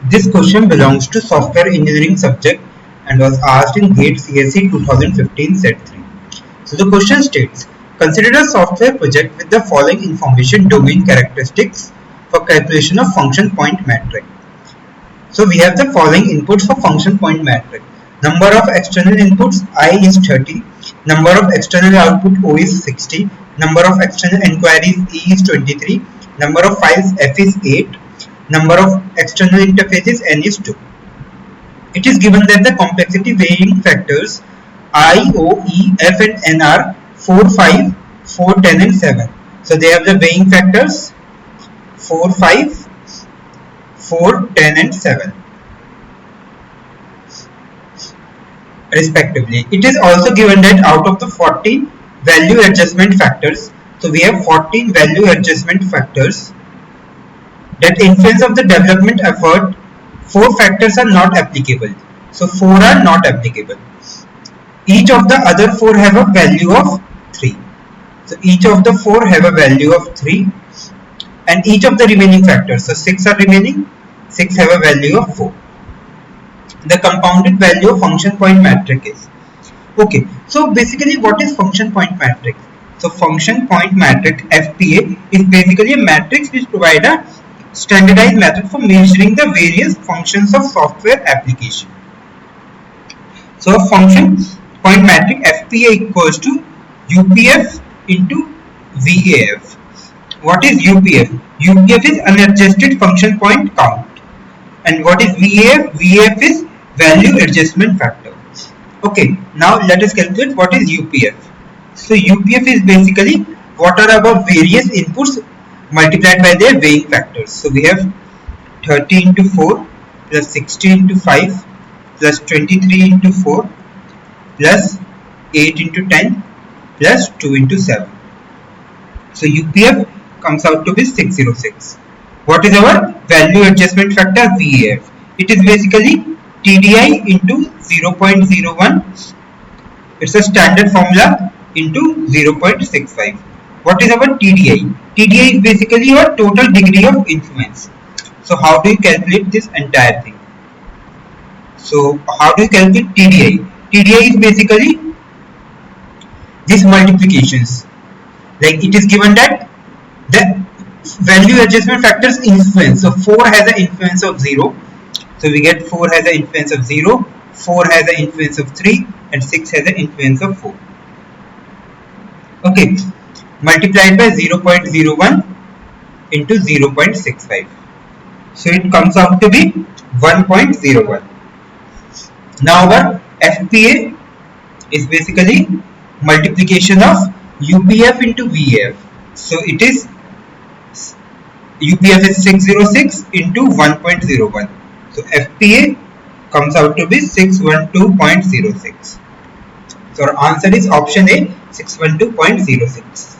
This question belongs to software engineering subject and was asked in GATE CSE 2015 Set 3. So the question states, consider a software project with the following information domain characteristics for calculation of function point metric. So we have the following inputs for function point metric. Number of external inputs I is 30, number of external output O is 60, number of external inquiries E is 23, number of files F is 8, number of external interfaces N is 2. It is given that the complexity weighing factors I, O, E, F and N are 4, 5, 4, 10 and 7. So they have the weighing factors 4, 5, 4, 10 and 7 respectively. It is also given that out of the 14 value adjustment factors, so we have 14 value adjustment factors, that influence of the development effort, 4 factors are not applicable. So 4 are not applicable. Each of the other 4 have a value of 3. So each of the 4 have a value of 3 and each of the remaining factors, so 6 are remaining, 6 have a value of 4. The compounded value of function point metric is. Okay, so basically what is function point metric? So function point metric FPA is basically a matrix which provides a standardized method for measuring the various functions of software application. So a function point metric FPA equals to UPF into VAF. What is UPF? UPF is unadjusted function point count. And what is VAF? VAF is value adjustment factor. Okay, now let us calculate what is UPF. So UPF is basically what are our various inputs multiplied by their weighing factors. So we have 30 into 4 plus 60 into 5 plus 23 into 4 plus 8 into 10 plus 2 into 7. So UPF comes out to be 606. What is our value adjustment factor? VAF. It is basically TDI into 0.01. It's a standard formula into 0.65. What is our TDI? TDI is basically your total degree of influence. So how do you calculate this entire thing? So how do you calculate TDI? TDI is basically these multiplications. Like it is given that the value adjustment factors influence. So 4 has an influence of 0. So we get 4 has an influence of 0, 4 has an influence of 3 and 6 has an influence of 4. Okay, multiplied by 0.01 into 0.65. So it comes out to be 1.01. Now our FPA is basically multiplication of UPF into VAF. So it is UPF is 606 into 1.01. So FPA comes out to be 612.06. So our answer is option A, 612.06.